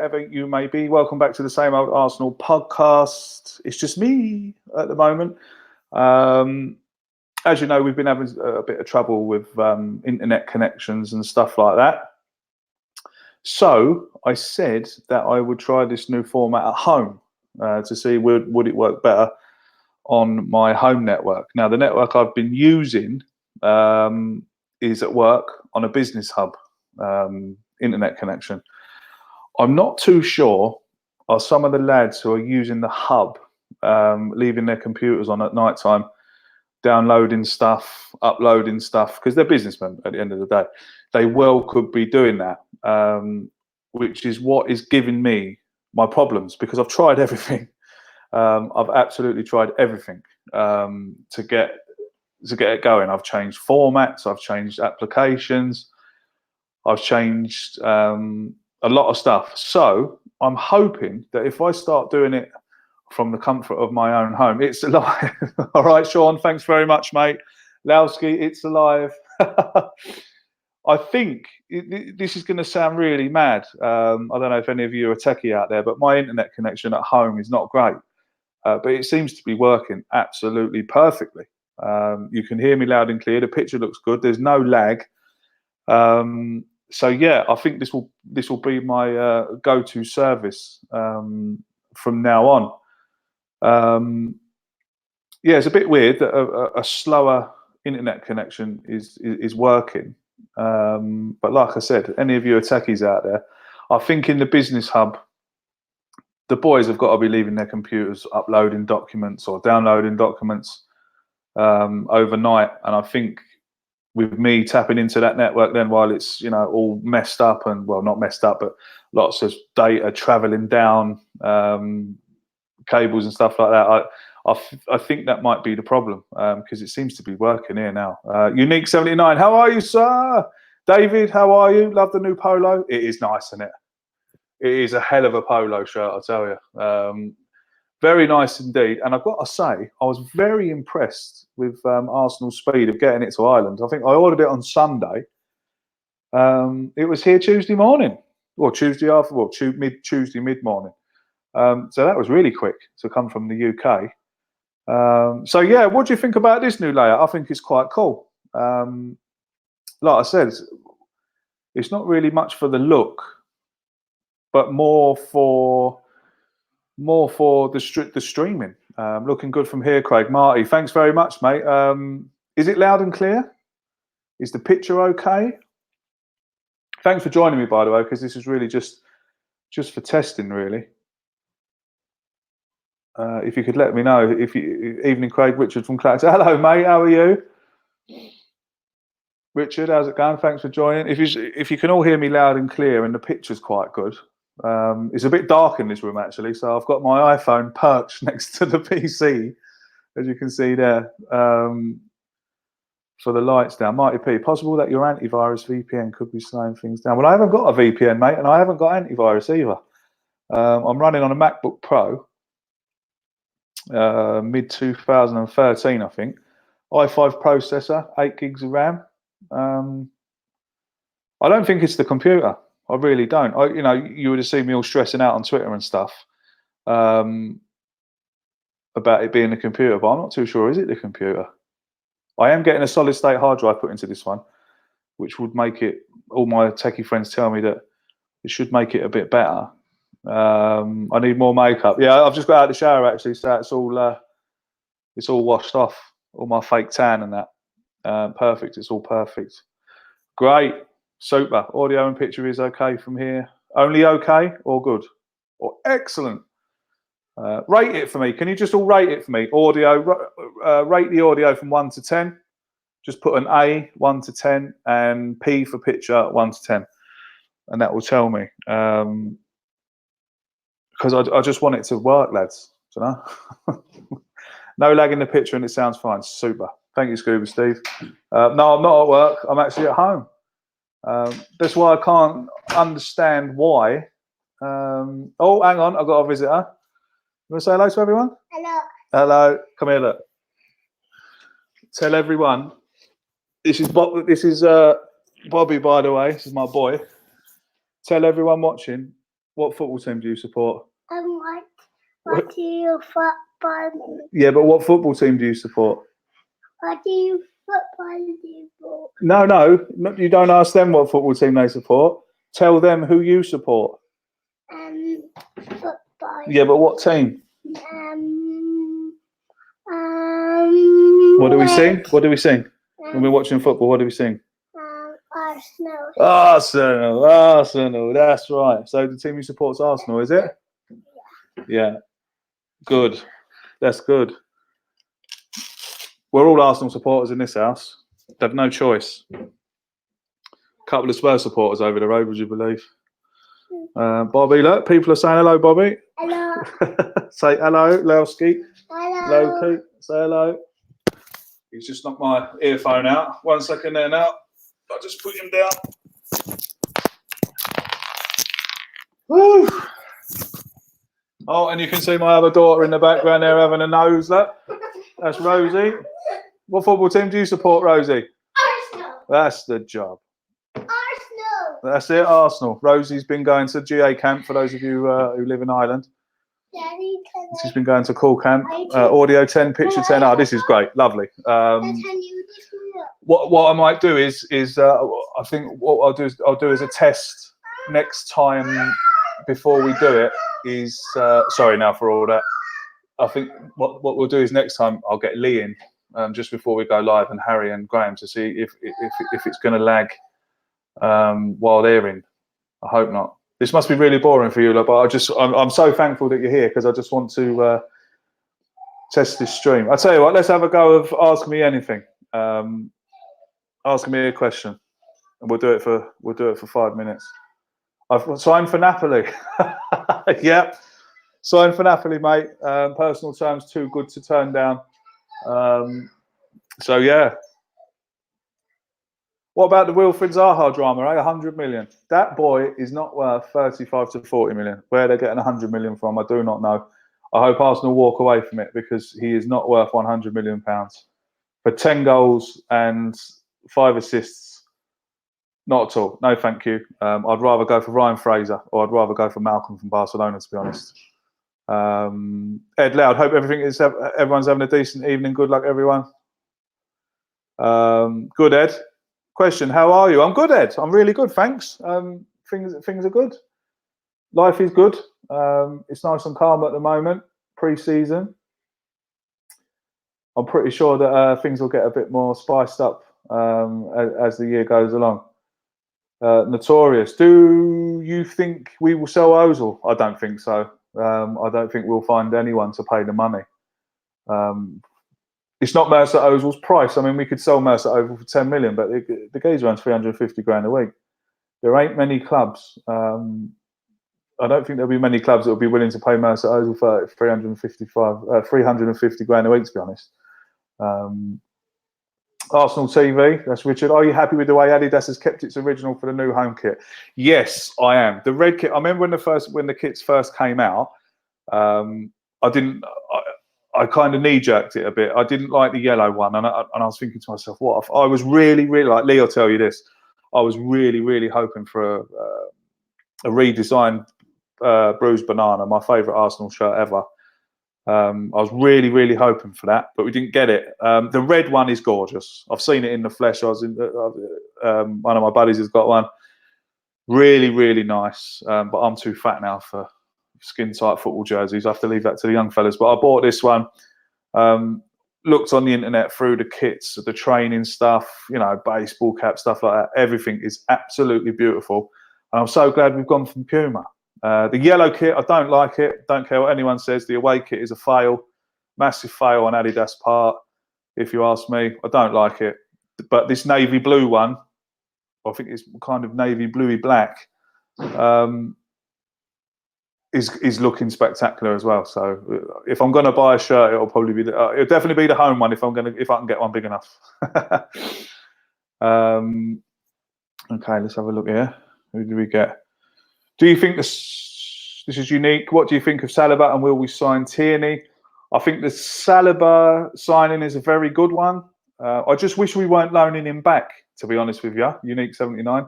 wherever you may be. Welcome back to the Same Old Arsenal podcast. It's just me at the moment. As you know, we've been having a bit of trouble with internet connections and stuff like that. So I said that I would try this new format at home to see would it work better on my home network. Now, the network I've been using is at work on a business hub internet connection. I'm not too sure are some of the lads who are using the hub leaving their computers on at night time, downloading stuff, uploading stuff, because they're businessmen at the end of the day. They well could be doing that, which is what is giving me my problems, because I've tried everything. I've absolutely tried everything to get it going. I've changed formats, I've changed applications, I've changed a lot of stuff. So I'm hoping that if I start doing it from the comfort of my own home, it's alive. All right, Sean, thanks very much, mate. Lowski, it's alive. I think this is going to sound really mad. I don't know if any of you are techie out there, but my internet connection at home is not great. But it seems to be working absolutely perfectly. You can hear me loud and clear. The picture looks good. There's no lag. So yeah, I think this will be my go-to service from now on. Yeah, it's a bit weird that a slower internet connection is working. But like I said, any of you are techies out there, I think in the business hub, the boys have got to be leaving their computers, uploading documents or downloading documents overnight. And I think with me tapping into that network then while it's, all messed up and, well, not messed up, but lots of data traveling down, cables and stuff like that, I think that might be the problem, because it seems to be working here now. Unique 79, how are you, sir? David, how are you? Love the new polo. It is nice, isn't it? It is a hell of a polo shirt, I'll tell you. Very nice indeed. And I've got to say, I was very impressed with Arsenal's speed of getting it to Ireland. I think I ordered it on Sunday. It was here Tuesday morning, or Tuesday after, well, Tuesday mid-morning. So that was really quick to come from the UK. So yeah, what do you think about this new layout? I think it's quite cool. Like I said, it's not really much for the look, but more for the streaming. Looking good from here, Craig. Marty, thanks very much, mate. Is it loud and clear? Is the picture okay? Thanks for joining me, by the way, because this is really just for testing, really. If you could let me know. Evening, Craig. Richard from Clacton. Hello, mate. How are you? Richard, how's it going? Thanks for joining. If you can all hear me loud and clear and the picture's quite good. It's a bit dark in this room, actually, so I've got my iPhone perched next to the PC, as you can see there, for the lights down. Mighty P, possible that your antivirus VPN could be slowing things down? Well, I haven't got a VPN, mate, and I haven't got antivirus either. I'm running on a MacBook Pro, mid-2013, I think. i5 processor, 8 gigs of RAM. I don't think it's the computer. I really don't. You would have seen me all stressing out on Twitter and stuff about it being the computer, but I'm not too sure. Is it the computer? I am getting a solid state hard drive put into this one, which would make it, all my techie friends tell me that it should make it a bit better. I need more makeup. Yeah, I've just got out of the shower, actually, so it's all washed off, all my fake tan and that. Perfect. It's all perfect. Great. Super. Audio and picture is okay from here. Only okay or good or excellent? Rate it for me. Can you just all rate it for me? Audio. Rate the audio from 1 to 10. Just put an A, 1 to 10, and P for picture, 1 to 10, and that will tell me. Because I just want it to work, lads. Do you know? No lag in the picture, and it sounds fine. Super. Thank you, Scuba Steve. No, I'm not at work. I'm actually at home. That's why I can't understand why. Oh, hang on. I've got a visitor. You want to say hello to everyone? Hello. Hello. Come here, look. Tell everyone. This is Bobby, by the way. This is my boy. Tell everyone watching What football team do you support? What do you football? Yeah, but what football team do you support? What do you football do? No, you don't ask them what football team they support. Tell them who you support. Football. Yeah, but what team? What do we sing? What do we sing? When we're watching football, what do we sing? Arsenal. Arsenal, that's right. So the team you support's Arsenal, is it? Yeah. Good. That's good. We're all Arsenal supporters in this house. They've no choice. A couple of Spurs supporters over the road, would you believe? Bobby, look, people are saying hello, Bobby. Hello. Say hello, Lowski. Hello. Loki, say hello. He's just knocked my earphone out. 1 second there now. I'll just put him down. Woo. Oh, and you can see my other daughter in the background there having a nose. Look, that's Rosie. What football team do you support, Rosie? Arsenal. That's the job. Arsenal. That's it, Arsenal. Rosie's been going to GA camp, for those of you who live in Ireland. Daddy, She's been going to call camp. Audio 10, picture 10. Oh, this is great. Lovely. What I might do is I think what I'll do as a test next time before we do it is sorry now for all that. I think what we'll do is next time I'll get Lee in just before we go live, and Harry and Graham, to see if it's going to lag while they're in. I hope not. This must be really boring for you, but I'm so thankful that you're here, because I just want to test this stream. I'll tell you what, let's have a go of Ask Me Anything. Ask me a question, and we'll do it for 5 minutes. I've signed for Napoli. Yep, signed for Napoli, mate. Personal terms too good to turn down. So yeah. What about the Wilfried Zaha drama? 100 million. That boy is not worth 35 to 40 million. Where they're getting 100 million from, I do not know. I hope Arsenal walk away from it, because he is not worth 100 million pounds for 10 goals and 5 assists. Not at all. No, thank you. I'd rather go for Ryan Fraser, or I'd rather go for Malcolm from Barcelona, to be honest. Ed Loud, hope everyone's having a decent evening. Good luck, everyone. Good, Ed. Question: how are you? I'm good, Ed. I'm really good, thanks. Things are good. Life is good. It's nice and calm at the moment. Pre-season. I'm pretty sure that things will get a bit more spiced up as the year goes along. Notorious. Do you think we will sell Ozil? I don't think so. I don't think we'll find anyone to pay the money. It's not Mesut Ozil's price. I mean, we could sell Mesut Ozil for 10 million, but the guy's around 350 grand a week. There ain't many clubs. I don't think there'll be many clubs that will be willing to pay Mesut Ozil for 350 grand a week, to be honest. Arsenal TV, that's Richard. Are you happy with the way Adidas has kept its original for the new home kit? Yes, I am. The red kit, I remember when the kits first came out, I kind of knee-jerked it a bit. I didn't like the yellow one, and I was thinking to myself, what if I was really, like Lee will tell you this, I was really hoping for a redesigned bruised banana, my favourite Arsenal shirt ever. I was really hoping for that, but we didn't get it. The red one is gorgeous. I've seen it in the flesh. One of my buddies has got one. Really nice, but I'm too fat now for skin tight football jerseys. I have to leave that to the young fellas. But I bought this one. Looked on the internet through the kits, the training stuff, baseball cap, stuff like that. Everything is absolutely beautiful, and I'm so glad we've gone from Puma. The yellow kit, I don't like it. Don't care what anyone says. The away kit is a fail, massive fail on Adidas' part. If you ask me, I don't like it. But this navy blue one, I think it's kind of navy bluey black. Is looking spectacular as well. So if I'm going to buy a shirt, it'll definitely be the home one if I can get one big enough. Okay, let's have a look here. Who do we get? Do you think this is unique? What do you think of Saliba, and will we sign Tierney? I think the Saliba signing is a very good one. I just wish we weren't loaning him back, to be honest with you. Unique 79.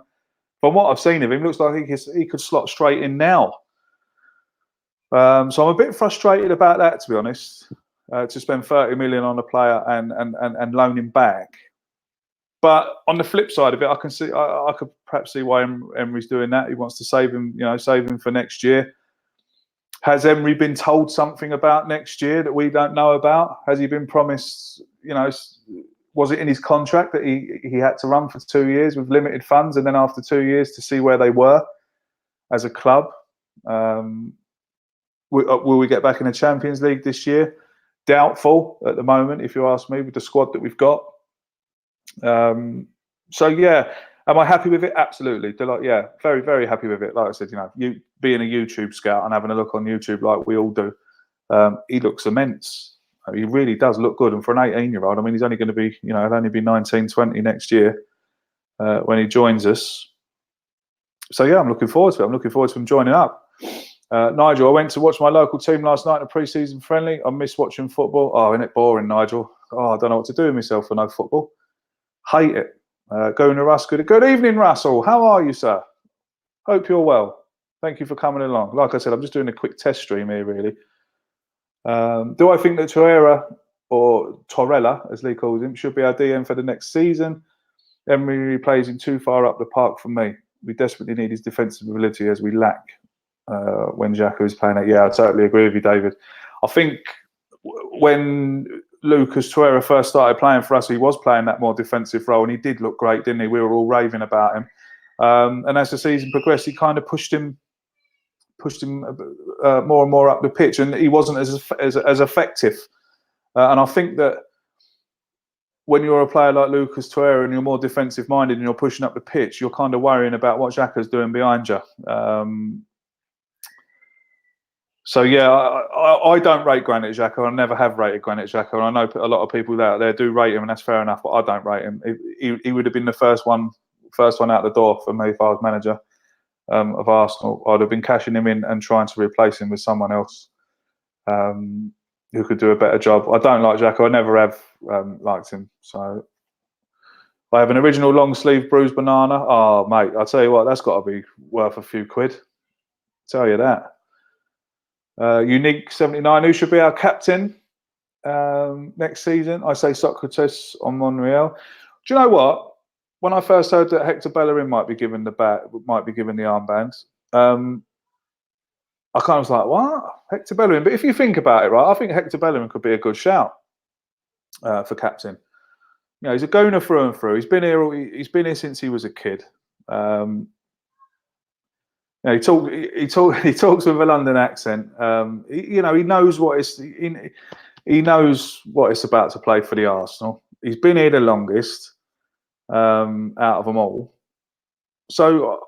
From what I've seen of him, looks like he could slot straight in now. So I'm a bit frustrated about that, to be honest. To spend 30 million on a player and loan him back. But on the flip side of it, I can see I could perhaps see why Emery's doing that. He wants to save him, save him for next year. Has Emery been told something about next year that we don't know about? Has he been promised? Was it in his contract that he had to run for 2 years with limited funds, and then after 2 years to see where they were as a club? Will we get back in the Champions League this year? Doubtful at the moment, if you ask me, with the squad that we've got. So yeah, am I happy with it? Absolutely. Yeah, very, very happy with it. Like I said, you being a YouTube scout and having a look on YouTube like we all do, he looks immense. He really does look good. And for an 18-year-old, I mean, he's only going to be, he'll only be 19, 20 next year when he joins us. So yeah, I'm looking forward to it. I'm looking forward to him joining up. Nigel, I went to watch my local team last night in a pre-season friendly. I miss watching football. Oh, isn't it boring, Nigel? Oh, I don't know what to do with myself for no football. Hate it. Going to Russ. Good evening, Russell. How are you, sir? Hope you're well. Thank you for coming along. Like I said, I'm just doing a quick test stream here, really. Do I think that Torreira, or Torella, as Lee calls him, should be our DM for the next season? Emery plays him too far up the park for me. We desperately need his defensive ability as we lack when Xhaka is playing it. Yeah, I totally agree with you, David. I think when Lucas Torreira first started playing for us, he was playing that more defensive role, and he did look great, didn't he? We were all raving about him. And as the season progressed, he kind of pushed him more and more up the pitch, and he wasn't as effective. And I think that when you're a player like Lucas Torreira and you're more defensive minded and you're pushing up the pitch, you're kind of worrying about what Xhaka's doing behind you. So yeah, I don't rate Granit Xhaka. I never have rated Granit Xhaka, and I know a lot of people out there do rate him, and that's fair enough. But I don't rate him. He would have been the first one out the door for me if I was manager of Arsenal. I'd have been cashing him in and trying to replace him with someone else who could do a better job. I don't like Xhaka. I never have liked him. So I have an original long sleeve bruised banana. Oh mate, I'll tell you what, that's got to be worth a few quid. Tell you that. Unique 79. Who should be our captain next season? I say Socrates on Monreal. Do you know what? When I first heard that Hector Bellerin might be given the armband, I kind of was like, "What, Hector Bellerin?" But if you think about it, right, I think Hector Bellerin could be a good shout for captain. He's a Gooner through and through. He's been here. He's been here since he was a kid. He talks with a London accent. He knows what he knows what it's about to play for the Arsenal. He's been here the longest out of them all. So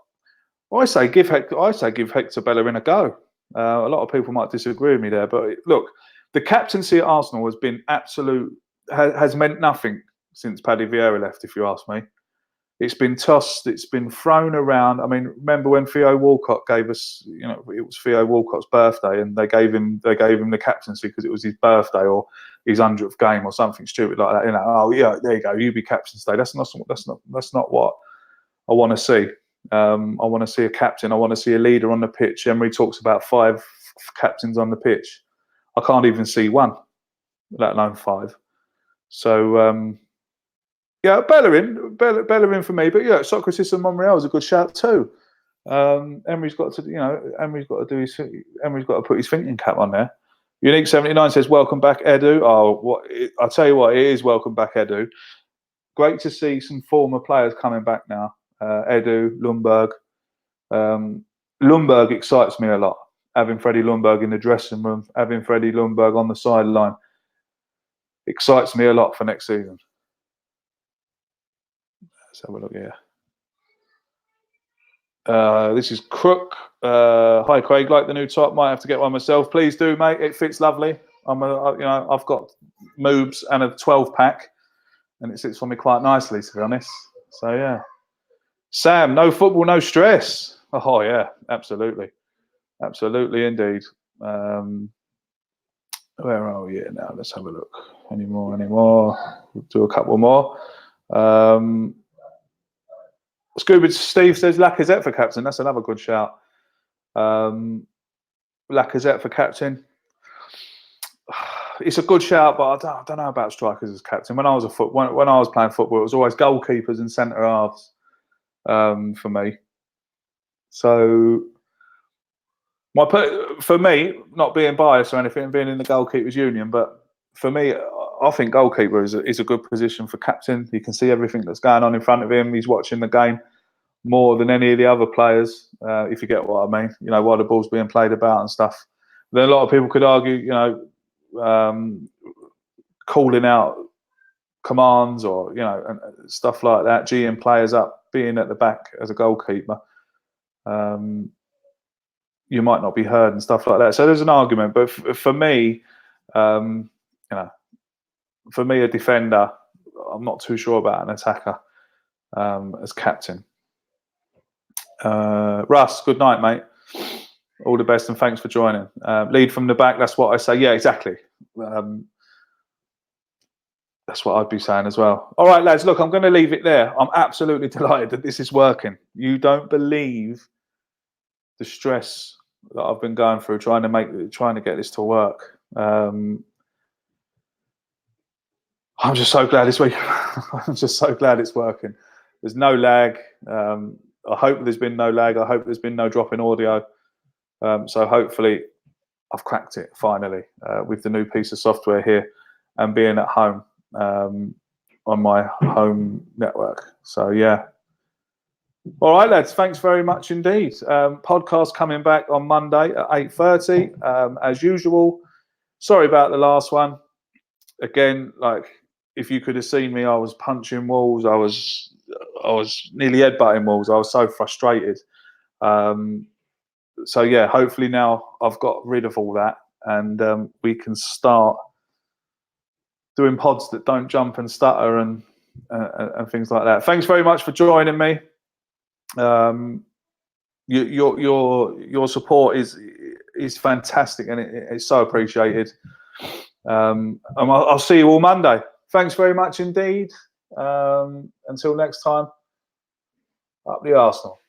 I say give Hector Bellerin a go. A lot of people might disagree with me there, but look, the captaincy at Arsenal has been has meant nothing since Paddy Vieira left. If you ask me. It's been tossed. It's been thrown around. I mean, remember when Theo Walcott gave us? It was Theo Walcott's birthday, and they gave him the captaincy because it was his birthday or his 100th game or something stupid like that. Oh yeah, there you go. You be captain today. That's not what I want to see. I want to see a captain. I want to see a leader on the pitch. Emery talks about 5 captains on the pitch. I can't even see one, let alone 5. So. Yeah, Bellerin for me, but yeah, Socrates and Monreal is a good shout too. Emery's got to put his thinking cap on there. Unique 79 says, "Welcome back, Edu." Oh, I'll tell you what, it is welcome back, Edu. Great to see some former players coming back now. Edu, Ljungberg. Ljungberg excites me a lot. Having Freddie Ljungberg in the dressing room, having Freddie Ljungberg on the sideline, excites me a lot for next season. Let's have a look here. This is Crook. Hi, Craig. Like the new top. Might have to get one myself. Please do, mate. It fits lovely. I've got moobs and a 12-pack, and it sits for me quite nicely, to be honest. So yeah. Sam, no football, no stress. Oh yeah, absolutely, absolutely indeed. Where are we here now? Let's have a look. Any more? We'll do a couple more. Scuba Steve says Lacazette for captain. That's another good shout. Lacazette for captain. It's a good shout, but I don't know about strikers as captain. When I was when I was playing football, it was always goalkeepers and centre halves for me. So for me, not being biased or anything, being in the goalkeepers union, but for me, I think goalkeeper is a good position for captain. You can see everything that's going on in front of him. He's watching the game more than any of the other players, if you get what I mean. You know, while the ball's being played about and stuff. Then a lot of people could argue, you know, calling out commands or, you know, and stuff like that, geeing players up, being at the back as a goalkeeper. You might not be heard and stuff like that. So there's an argument, but for me, you know, for me, a defender, I'm not too sure about an attacker as captain. Russ, good night, mate. All the best and thanks for joining. Lead from the back, that's what I say. Yeah, exactly. That's what I'd be saying as well. All right, lads, look, I'm going to leave it there. I'm absolutely delighted that this is working. You don't believe the stress that I've been going through trying to get this to work. I'm just so glad this week. I'm just so glad it's working. There's no lag. I hope there's been no lag. I hope there's been no drop in audio. So hopefully I've cracked it finally with the new piece of software here and being at home on my home network. So yeah. All right, lads. Thanks very much indeed. Podcast coming back on Monday at 8:30 as usual. Sorry about the last one. Again, like if you could have seen me, I was punching walls. I was nearly headbutting walls. I was so frustrated. So yeah, hopefully now I've got rid of all that and we can start doing pods that don't jump and stutter and things like that. Thanks very much for joining me. Your support is fantastic and it's so appreciated. I'll see you all Monday. Thanks very much indeed. Until next time, up the Arsenal.